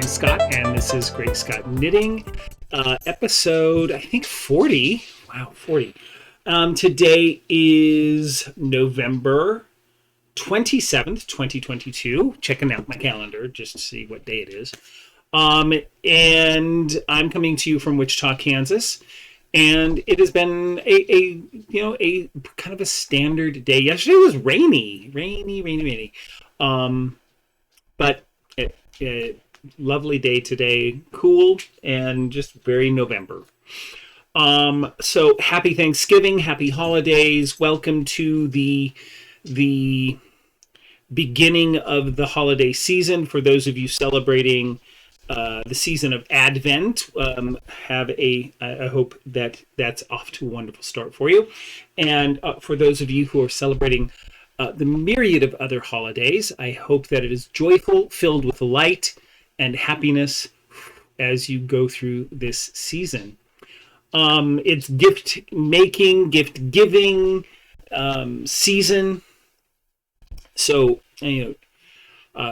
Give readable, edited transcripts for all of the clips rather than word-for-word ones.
I'm Scott, and this is GreatScott Knitting, episode, I think, 40. Wow, 40. Today is November 27th, 2022. Checking out my calendar just to see what day it is. And I'm coming to you from Wichita, Kansas. And it has been a kind of a standard day. Yesterday was rainy. But lovely day today, cool and just very November. So happy Thanksgiving, happy holidays. Welcome to the beginning of the holiday season. For those of you celebrating the season of Advent, I hope that that's off to a wonderful start for you. And for those of you who are celebrating the myriad of other holidays, I hope that it is joyful, filled with light and happiness as you go through this season. It's gift making, gift giving season. So,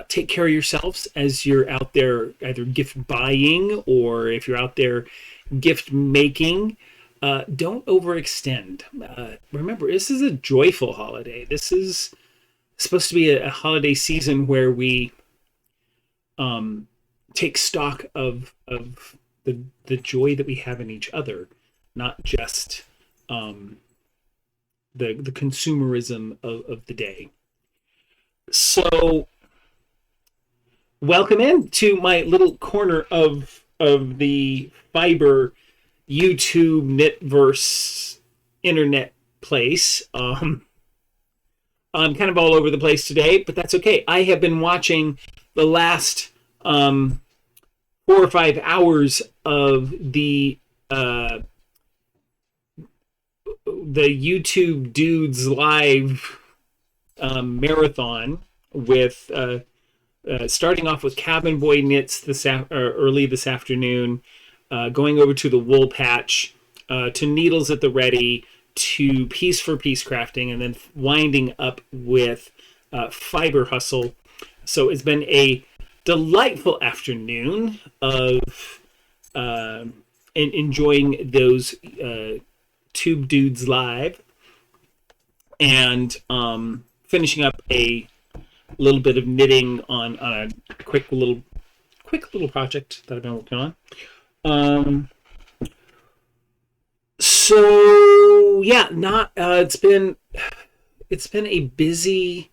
take care of yourselves as you're out there either gift buying or if you're out there gift making. Don't overextend. Remember, this is a joyful holiday. This is supposed to be a holiday season where we take stock of the joy that we have in each other, not just the consumerism of the day. So, welcome in to my little corner of the fiber YouTube knitverse internet place. I'm kind of all over the place today, but that's okay. I have been watching the last 4 or 5 hours of the YouTube Dudes Live marathon with starting off with Cabin Boy Knits early this afternoon, going over to the Wool Patch, to Needles at the Ready, to Piece for Piece Crafting, and then winding up with Fiber Hustle. So it's been a delightful afternoon of enjoying those Tube Dudes Live, and finishing up a little bit of knitting on a quick little project that I've been working on. So yeah, it's been a busy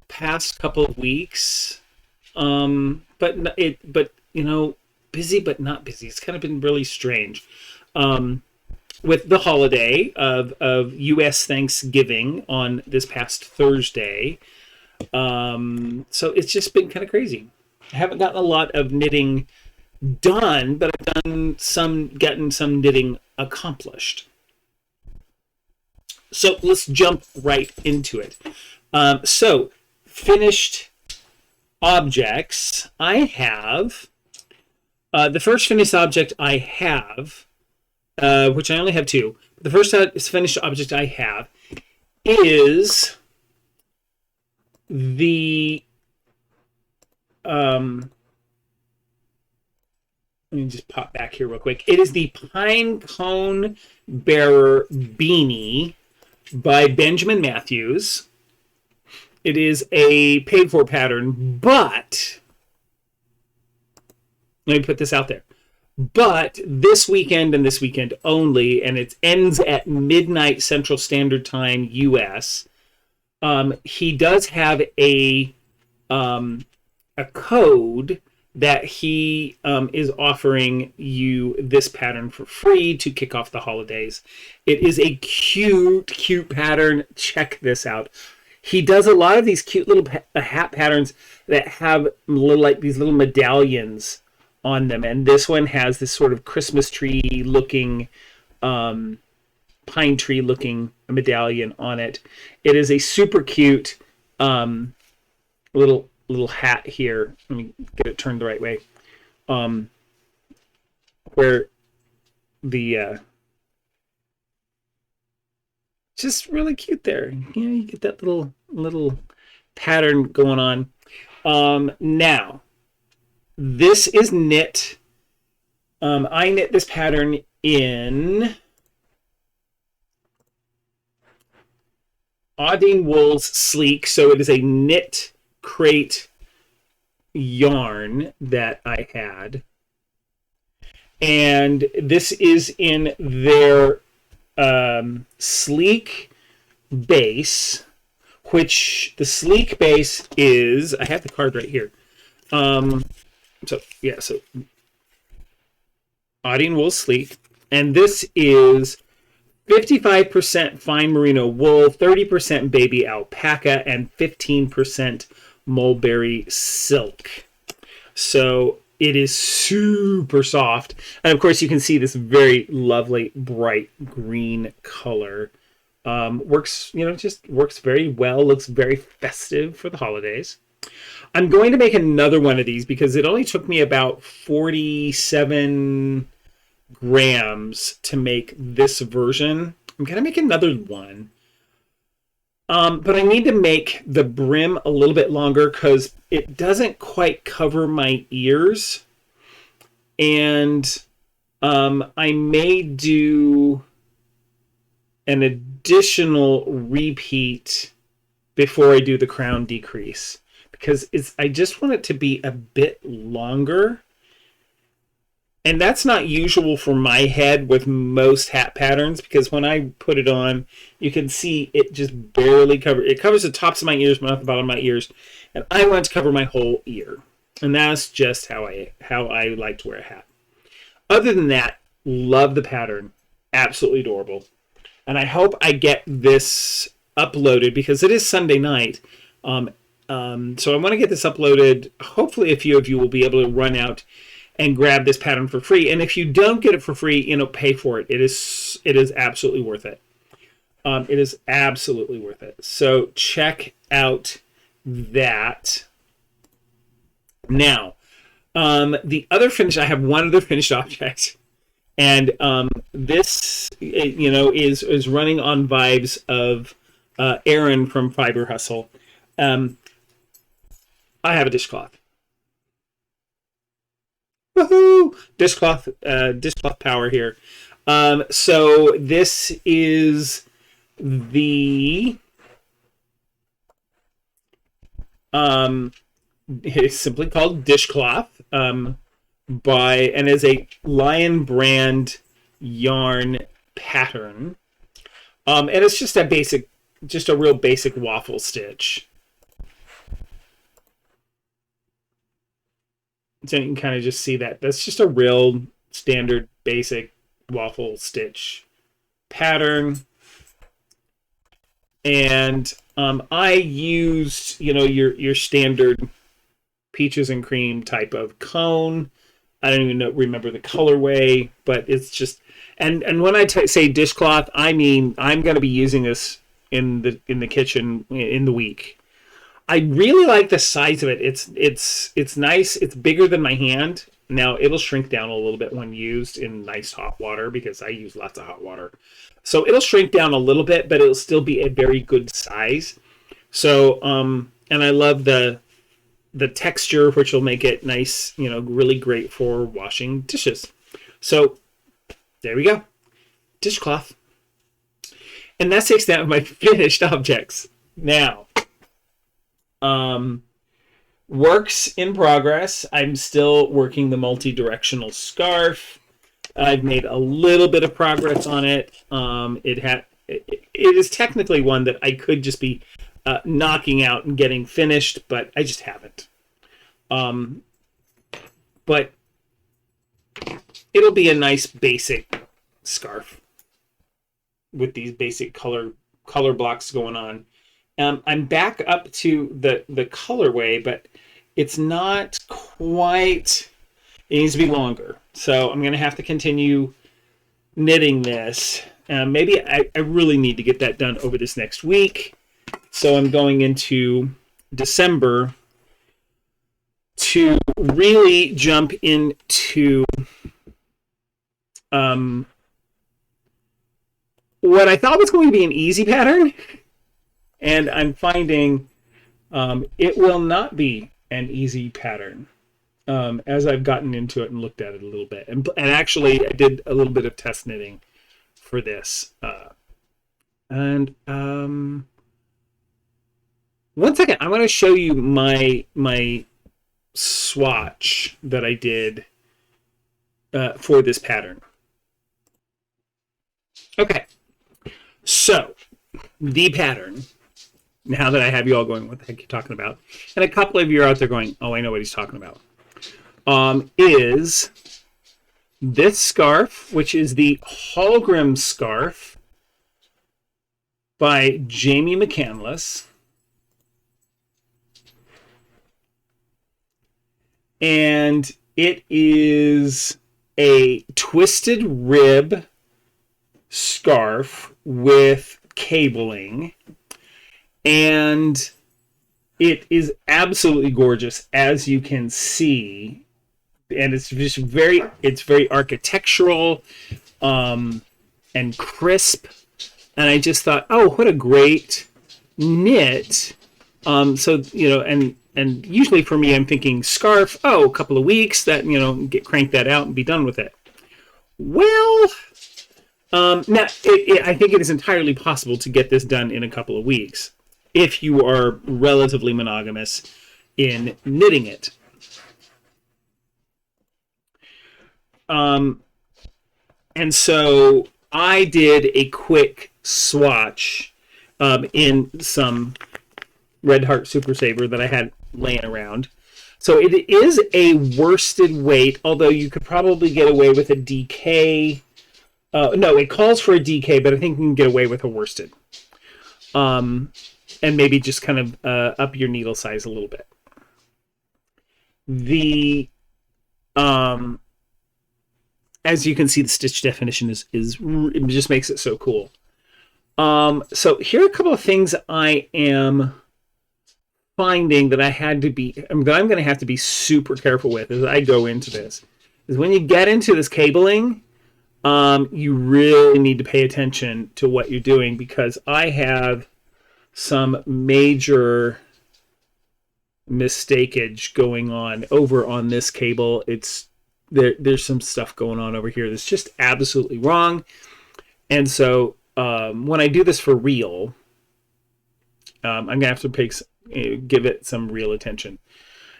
past couple of weeks. But busy but not busy. It's kind of been really strange. With the holiday of US Thanksgiving on this past Thursday. So it's just been kind of crazy. I haven't gotten a lot of knitting done, but I've gotten some knitting accomplished. So let's jump right into it. So finished objects. I have the first finished object I have, which I only have two. The first finished object I have is the let me just pop back here real quick. It is the Pine Cone Bearer Beanie by Benjamin Matthews. It is a paid for pattern, but let me put this out there. But this weekend and this weekend only, and it ends at midnight Central Standard Time US. He does have a code that he is offering you this pattern for free to kick off the holidays. It is a cute pattern. Check this out. He does a lot of these cute little hat patterns that have these little medallions on them, and this one has this sort of Christmas tree looking, pine tree looking medallion on it. It is a super cute little hat here. Let me get it turned the right way. Where the just really cute there. You get that little pattern going on. Now, This is knit. I knit this pattern in Audine Wool's Sleek, so it is a knit crate yarn that I had. And this is in their Sleek base, which the Sleek base is, I have the card right here. So Audine Wool Sleek, and this is 55% fine merino wool, 30% baby alpaca, and 15% mulberry silk. So it is super soft. And of course you can see this very lovely bright green color. Works, just works very well, looks very festive for the holidays. I'm going to make another one of these because it only took me about 47 grams to make this version. I'm going to make another one. But I need to make the brim a little bit longer because it doesn't quite cover my ears. And I may do an additional repeat before I do the crown decrease. Because I just want it to be a bit longer. And that's not usual for my head with most hat patterns, because when I put it on, you can see it just barely covers the tops of my ears, but not the bottom of my ears. And I want to cover my whole ear. And that's just how I like to wear a hat. Other than that, love the pattern. Absolutely adorable. And I hope I get this uploaded because it is Sunday night. So I want to get this uploaded. Hopefully a few of you will be able to run out and grab this pattern for free. And if you don't get it for free, pay for it. It is absolutely worth it. It is absolutely worth it. So check out that. Now, the other finish, I have one other finished object. And this, is running on vibes of Aaron from Fiber Hustle. I have a dishcloth. Woohoo! Dishcloth power here. So this is the it's simply called dishcloth and is a Lion brand yarn pattern. And it's just a real basic waffle stitch. So you can kind of just see that. That's just a real standard basic waffle stitch pattern. And I used, your standard peaches and cream type of cone. I don't even remember the colorway, but it's just, and when I say dishcloth, I mean I'm going to be using this in the kitchen in the week. I really like the size of it. It's nice. It's bigger than my hand. Now it'll shrink down a little bit when used in nice hot water because I use lots of hot water. So it'll shrink down a little bit, but it'll still be a very good size. So and I love the texture, which will make it nice, really great for washing dishes. So there we go. Dishcloth. And that's the extent of my finished objects. Now, works in progress. I'm still working the multi-directional scarf. I've made a little bit of progress on it. It is technically one that I could just be knocking out and getting finished, but I just haven't. But it'll be a nice basic scarf with these basic color blocks going on. I'm back up to the colorway, but it's not quite, it needs to be longer. So I'm going to have to continue knitting this. Maybe I really need to get that done over this next week. So I'm going into December to really jump into what I thought was going to be an easy pattern. And I'm finding it will not be an easy pattern. as I've gotten into it and looked at it a little bit. And actually, I did a little bit of test knitting for this. And one second, I want to show you my swatch that I did for this pattern. Okay, so the pattern, now that I have you all going, what the heck are you talking about? And a couple of you are out there going, oh, I know what he's talking about. Is this scarf, which is the hologram scarf by Jamie McCandless. And it is a twisted rib scarf with cabling. And it is absolutely gorgeous, as you can see. And it's just very architectural and crisp. And I just thought, oh, what a great knit. So, you know, and usually for me, I'm thinking scarf, oh, a couple of weeks, that, you know, crank that out and be done with it. Well, now, I think it is entirely possible to get this done in a couple of weeks if you are relatively monogamous in knitting it. And so I did a quick swatch in some Red Heart Super Saver that I had laying around. So it is a worsted weight, although you could probably get away with a DK. No, it calls for a DK, but I think you can get away with a worsted. And maybe just kind of up your needle size a little bit. The as you can see, the stitch definition is it just makes it so cool. So here are a couple of things I am finding that I'm going to have to be super careful with as I go into this. Is when you get into this cabling, you really need to pay attention to what you're doing, because I have some major mistakeage going on over on this cable. There's some stuff going on over here that's just absolutely wrong. And so when I do this for real, I'm going to have to give it some real attention.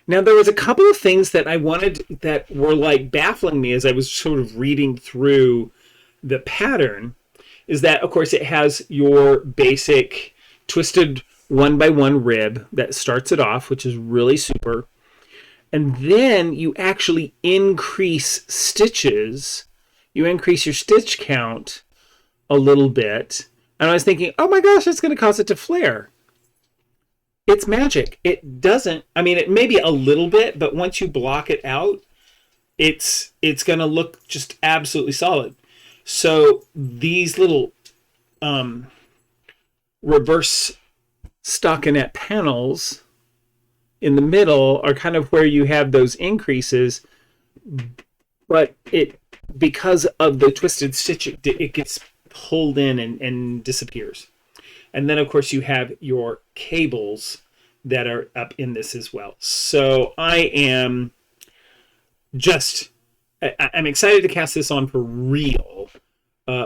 Now, there was a couple of things that I wanted that were like baffling me as I was sort of reading through the pattern, is that, of course, it has your basic twisted 1x1 rib that starts it off, which is really super. And then you actually increase stitches. You increase your stitch count a little bit. And I was thinking, oh my gosh, that's going to cause it to flare. It's magic. It doesn't. I mean, it may be a little bit, but once you block it out, it's going to look just absolutely solid. So these little reverse stockinette panels in the middle are kind of where you have those increases, but because of the twisted stitch, it gets pulled in and disappears. And then, of course, you have your cables that are up in this as well. So I'm excited to cast this on for real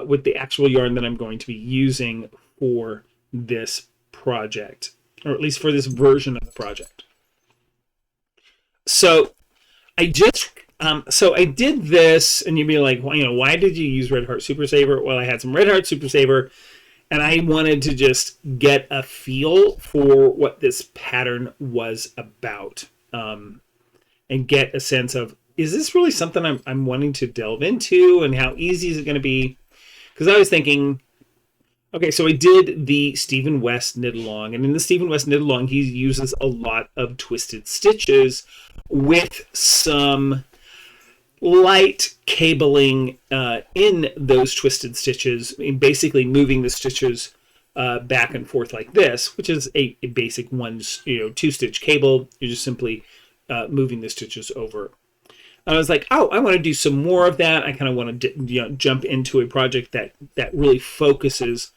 with the actual yarn that I'm going to be using for this project, or at least for this version of the project. So I did this, and you'd be like, well, you know, why did you use Red Heart Super Saver? Well, I had some Red Heart Super Saver, and I wanted to just get a feel for what this pattern was about, and get a sense of, is this really something I'm wanting to delve into, and how easy is it going to be? Because I was thinking, okay, so I did the Stephen West knit along, and in the Stephen West knit along, he uses a lot of twisted stitches with some light cabling in those twisted stitches, basically moving the stitches back and forth like this, which is a basic two-stitch cable. You're just simply moving the stitches over. And I was like, oh, I want to do some more of that. I kind of want to jump into a project that really focuses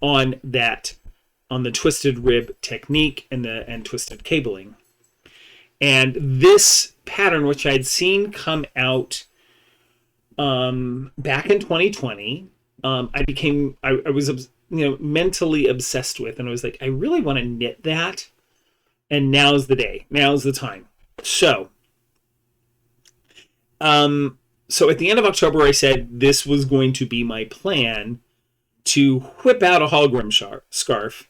on the twisted rib technique and twisted cabling. And this pattern, which I'd seen come out back in 2020, I was mentally obsessed with, and I was like, I really want to knit that, and now's the day, now's the time. So at the end of October, I said this was going to be my plan to whip out a hologram scarf.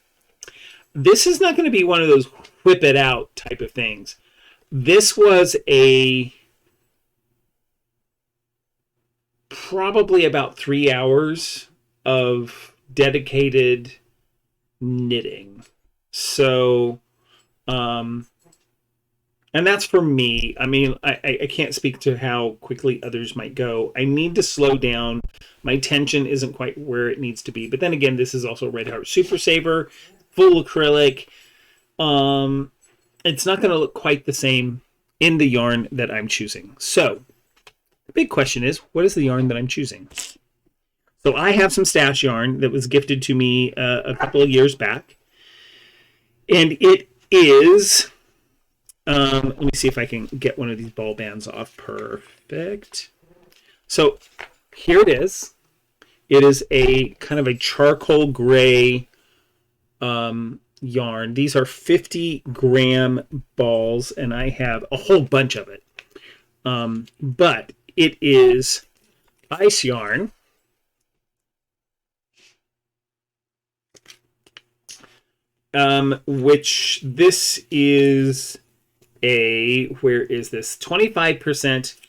This is not going to be one of those whip it out type of things. This was probably about 3 hours of dedicated knitting. So, and that's for me. I mean, I can't speak to how quickly others might go. I need to slow down. My tension isn't quite where it needs to be. But then again, this is also Red Heart Super Saver, full acrylic. It's not going to look quite the same in the yarn that I'm choosing. So the big question is, what is the yarn that I'm choosing? So I have some stash yarn that was gifted to me a couple of years back. And it is, let me see if I can get one of these ball bands off. Perfect. So here it is. It is a kind of a charcoal gray yarn. These are 50-gram balls, and I have a whole bunch of it. But it is ice yarn. Which this is where is this? 25%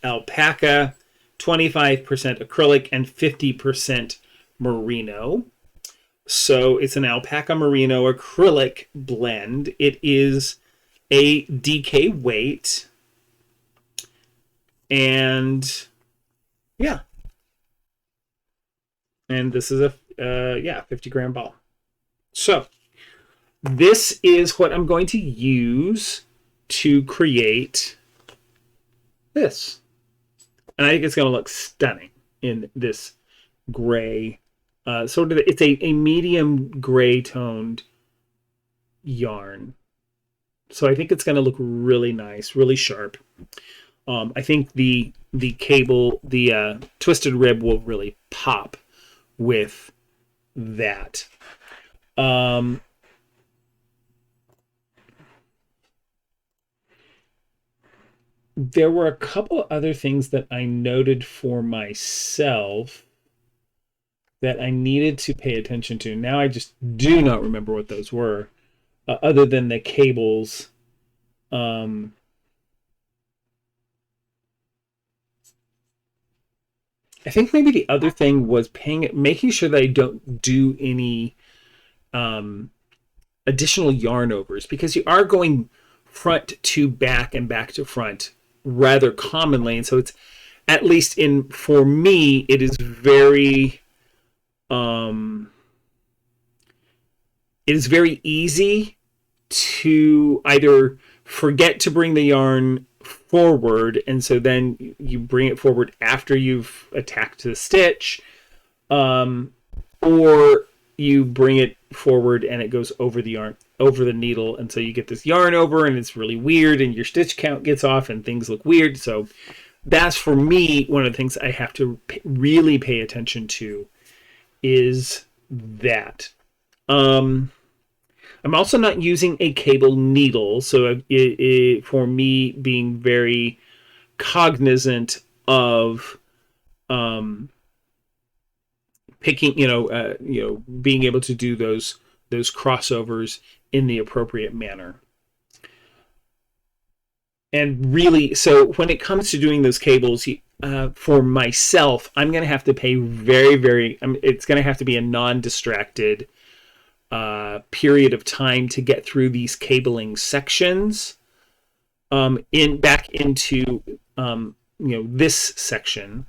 alpaca, 25% acrylic, and 50% merino. So it's an alpaca merino acrylic blend. It is a DK weight. And yeah. And this is a 50-gram ball. So this is what I'm going to use to create this. And I think it's going to look stunning in this gray. Sort of, it's a medium gray toned yarn. So I think it's going to look really nice, really sharp. I think the cable, the twisted rib will really pop with that. There were a couple other things that I noted for myself that I needed to pay attention to. Now I just do not remember what those were, other than the cables. I think maybe the other thing was making sure that I don't do any additional yarn overs, because you are going front to back and back to front rather commonly, and so it's, at least for me, it is very easy to either forget to bring the yarn forward, and so then you bring it forward after you've attacked the stitch, or you bring it forward and it goes over the yarn, over the needle, and so you get this yarn over and it's really weird and your stitch count gets off and things look weird. So that's, for me, one of the things I have to really pay attention to is that. I'm also not using a cable needle, so for me, being very cognizant of picking, being able to do those crossovers in the appropriate manner. And really, so when it comes to doing those cables, for myself, I'm going to have to pay it's going to have to be a non-distracted period of time to get through these cabling sections back into this section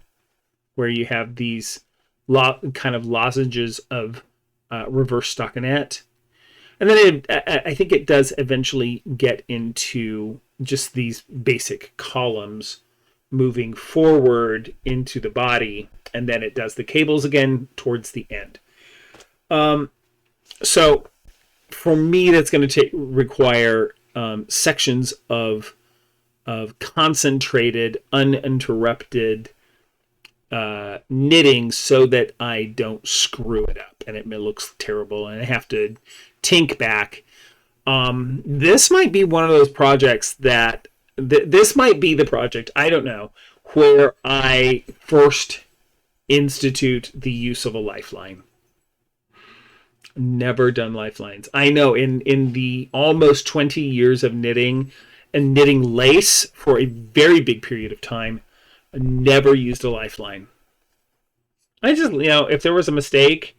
where you have these kind of lozenges of reverse stockinette, and then I think it does eventually get into just these basic columns moving forward into the body, and then it does the cables again towards the end. So for me, that's going to require sections of concentrated, uninterrupted knitting so that I don't screw it up and it looks terrible and I have to tink back. This might be one of those projects that this might be the project, I don't know, where I first institute the use of a lifeline. Never done lifelines. I know in the almost 20 years of knitting and knitting lace for a very big period of time, I never used a lifeline. I just, if there was a mistake,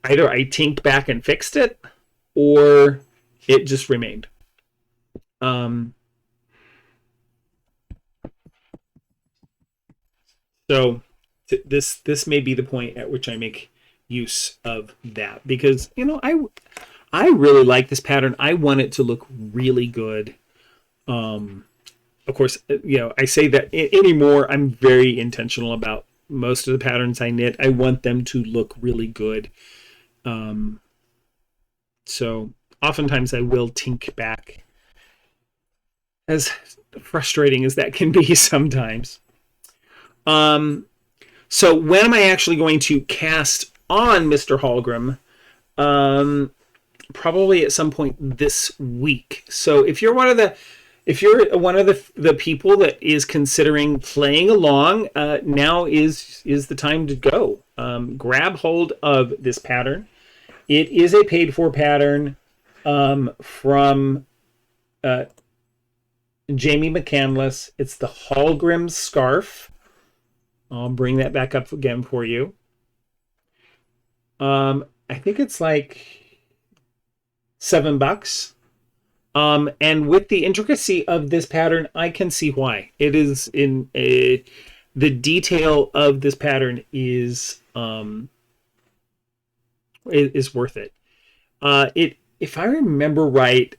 either I tinked back and fixed it or it just remained. So this may be the point at which I make use of that, because I really like this pattern. I want it to look really good. Of course, I say that anymore. I'm very intentional about most of the patterns I knit. I want them to look really good. So oftentimes I will tink back, as frustrating as that can be sometimes. So when am I actually going to cast on Mr. Hallgrim? Probably at some point this week. So if you're one of the people that is considering playing along, now is the time to go. Grab hold of this pattern. It is a paid for pattern from Jamie McCandless. It's the Hallgrim scarf. I'll bring that back up again for you. I think it's like $7. And with the intricacy of this pattern, I can see why. It is the detail of this pattern is worth it. If I remember right,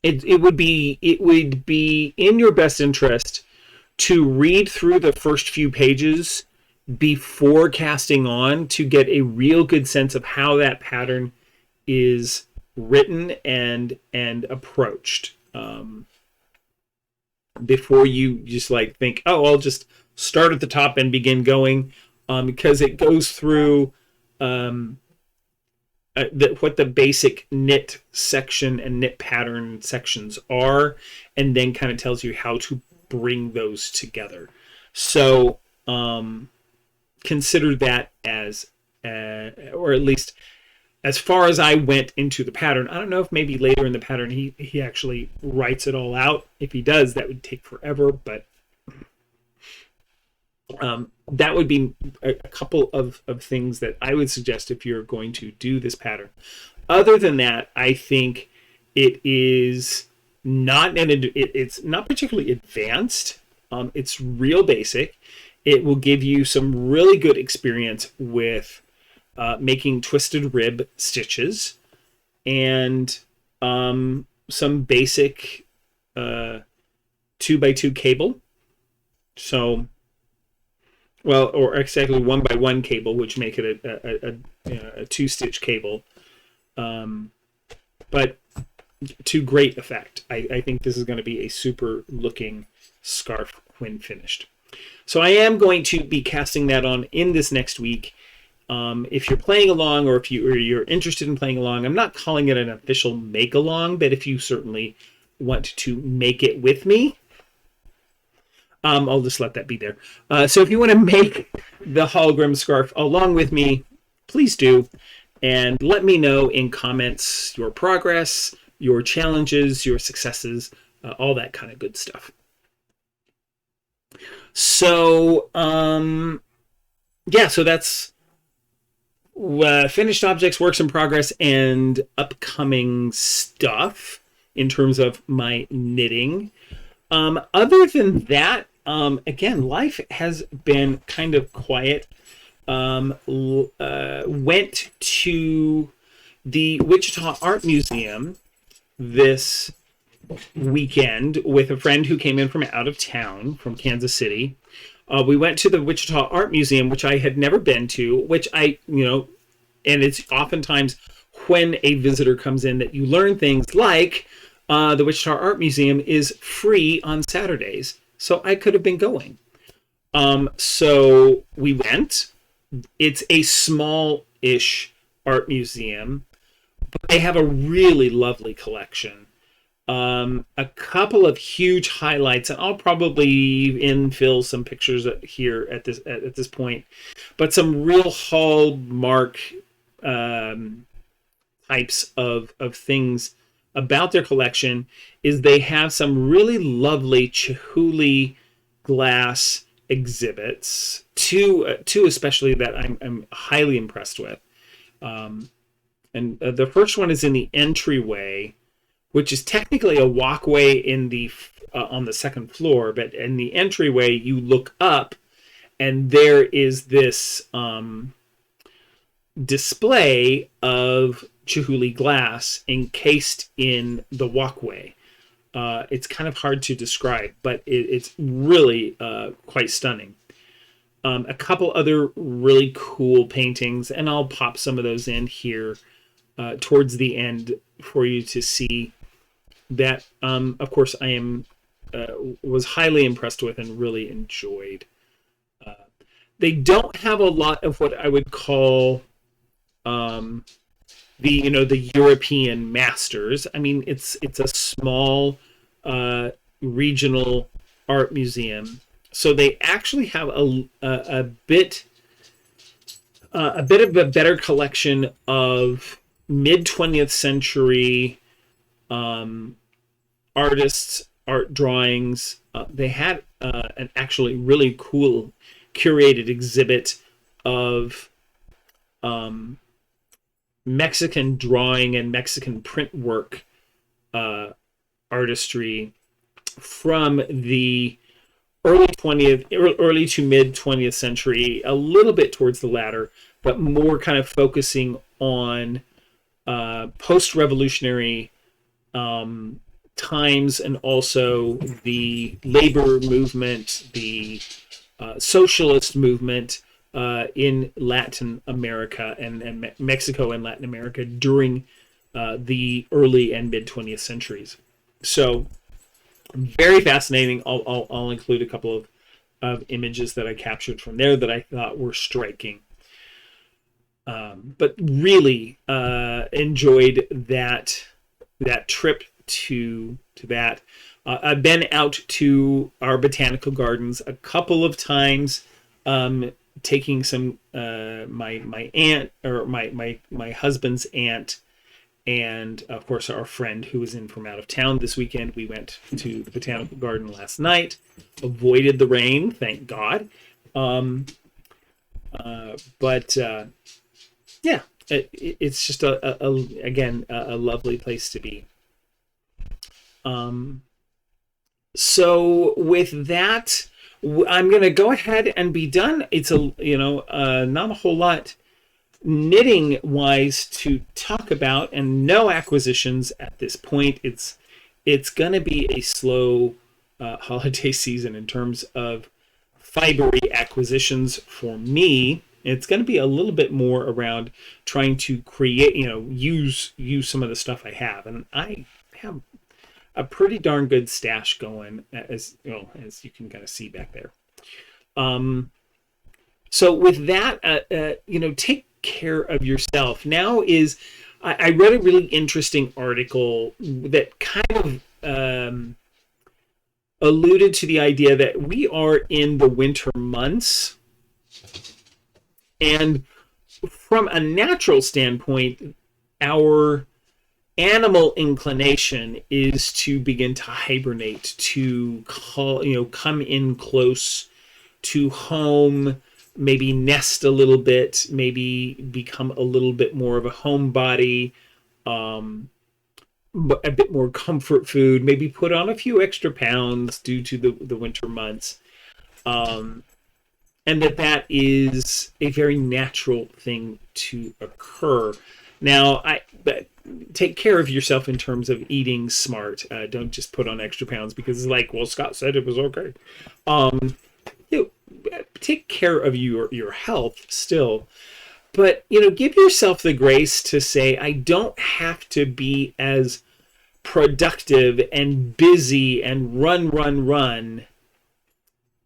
it would be in your best interest to read through the first few pages before casting on to get a real good sense of how that pattern is written and approached, before you just think, oh, I'll just start at the top and begin going, because it goes through what the basic knit section and knit pattern sections are, and then kind of tells you how to bring those together. So consider that as or at least as far as I went into the pattern. I don't know if maybe later in the pattern he actually writes it all out. If he does, that would take forever, but that would be a couple of things that I would suggest if you're going to do this pattern. Other than that, I think it is it's not particularly advanced. It's real basic. It will give you some really good experience with making twisted rib stitches and some basic 2x2 cable. So, well, or exactly 1x1 cable, which make it a 2-stitch cable. But to great effect. I think this is going to be a super looking scarf when finished. So I am going to be casting that on in this next week. If you're playing along, or if you're interested in playing along, I'm not calling it an official make along, but if you certainly want to make it with me, I'll just let that be there. So if you want to make the Hallgrim scarf along with me, please do, and let me know in comments your progress, your challenges, your successes, all that kind of good stuff. So yeah, so that's finished objects, works in progress, and upcoming stuff in terms of my knitting. Other than that, again, life has been kind of quiet. Went to the Wichita Art Museum this weekend with a friend who came in from out of town, from Kansas City. We went to the Wichita Art Museum, which I had never been to, which and it's oftentimes when a visitor comes in that you learn things like the Wichita Art Museum is free on Saturdays, so I could have been going. So we went. It's a small-ish art museum, but they have a really lovely collection. A couple of huge highlights, and I'll probably infill some pictures here at this point, but some real hallmark types of things about their collection is they have some really lovely Chihuly glass exhibits, two especially that I'm highly impressed with. And the first one is in the entryway, which is technically a walkway in the on the second floor, but in the entryway you look up, and there is this display of Chihuly glass encased in the walkway. It's kind of hard to describe, but it's really quite stunning. A couple other really cool paintings, and I'll pop some of those in here towards the end for you to see. That, of course, I was highly impressed with and really enjoyed. They don't have a lot of what I would call the European masters. I mean, it's a small regional art museum, so they actually have a bit of a better collection of mid 20th century artists, art drawings. They had an actually really cool curated exhibit of Mexican drawing and Mexican print work artistry from the early to mid 20th century, a little bit towards the latter, but more kind of focusing on post-revolutionary times, and also the labor movement, the socialist movement in Latin America and Mexico and Latin America during the early and mid 20th centuries. So very fascinating. I'll include a couple of images that I captured from there that I thought were striking. But really enjoyed that trip to that. I've been out to our botanical gardens a couple of times, taking some my aunt, or my husband's aunt, and of course our friend who was in from out of town this weekend. We went to the botanical garden last night, avoided the rain, thank God. But yeah, it's just again a lovely place to be. So with that, I'm going to go ahead and be done. It's not a whole lot knitting wise to talk about, and no acquisitions at this point. It's going to be a slow holiday season in terms of fibery acquisitions for me. It's going to be a little bit more around trying to create, use some of the stuff I have, and I have a pretty darn good stash going, as you can kind of see back there. So with that, take care of yourself. Now I read a really interesting article that kind of alluded to the idea that we are in the winter months, and from a natural standpoint, our animal inclination is to begin to hibernate, to come in close to home, maybe nest a little bit, maybe become a little bit more of a homebody, a bit more comfort food, maybe put on a few extra pounds due to the winter months, and that is a very natural thing to occur. Now, take care of yourself in terms of eating smart. Don't just put on extra pounds because it's like, well, Scott said it was okay. Take care of your health still, but give yourself the grace to say, I don't have to be as productive and busy and run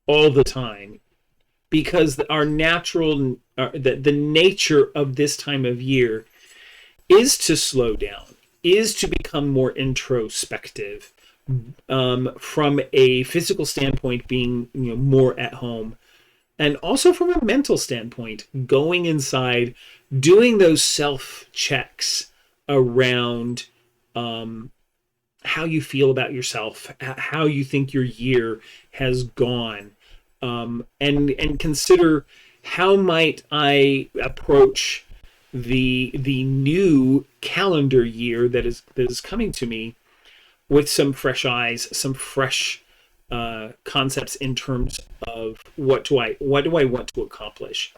all the time, because our natural the nature of this time of year is to slow down, is to become more introspective, from a physical standpoint, being more at home, and also from a mental standpoint, going inside, doing those self checks around how you feel about yourself, how you think your year has gone, and consider, how might I approach the new calendar year that is coming to me, with some fresh eyes, some fresh concepts in terms of what do I want to accomplish,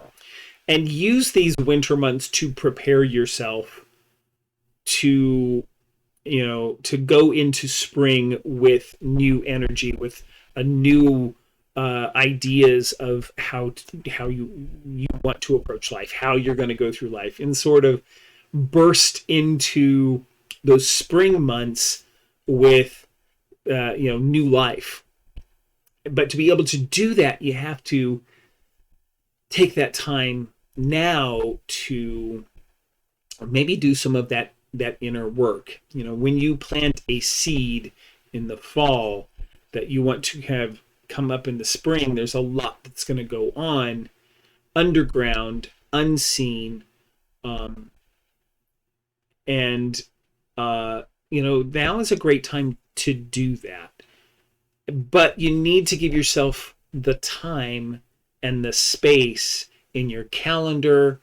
and use these winter months to prepare yourself to go into spring with new energy, with a new ideas of how you want to approach life, how you're going to go through life, and sort of burst into those spring months with new life. But to be able to do that, you have to take that time now to maybe do some of that inner work. When you plant a seed in the fall that you want to have come up in the spring, there's a lot that's going to go on underground, unseen, and now is a great time to do that. But you need to give yourself the time and the space in your calendar,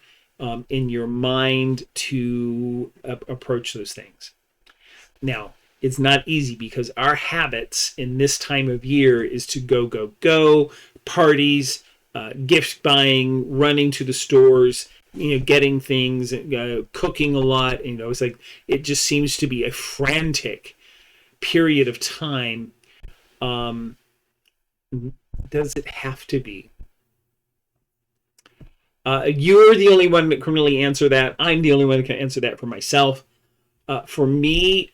in your mind, to approach those things. Now, it's not easy, because our habits in this time of year is to go, parties, gift buying, running to the stores, getting things, cooking a lot. It's like, it just seems to be a frantic period of time. Does it have to be? You're the only one that can really answer that. I'm the only one that can answer that for myself. For me,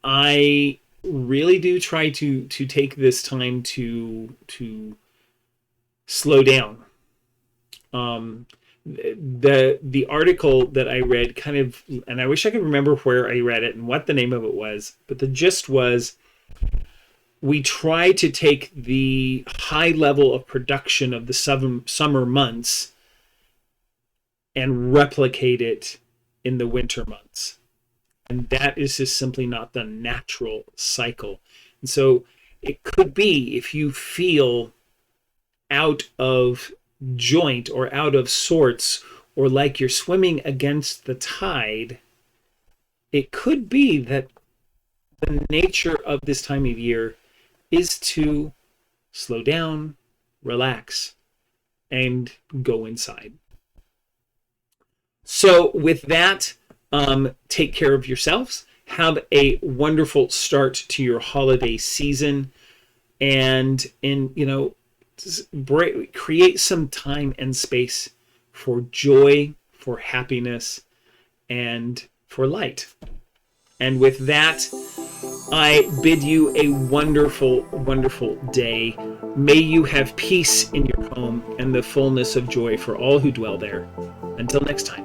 I really do try to take this time to slow down. The article that I read kind of, and I wish I could remember where I read it and what the name of it was, but the gist was, we try to take the high level of production of the summer months and replicate it in the winter months. And that is just simply not the natural cycle. And so it could be, if you feel out of joint or out of sorts, or like you're swimming against the tide, it could be that the nature of this time of year is to slow down, relax, and go inside. So with that, take care of yourselves. Have a wonderful start to your holiday season, and create some time and space for joy, for happiness, and for light. And with that, I bid you a wonderful, wonderful day. May you have peace in your home and the fullness of joy for all who dwell there. Until next time.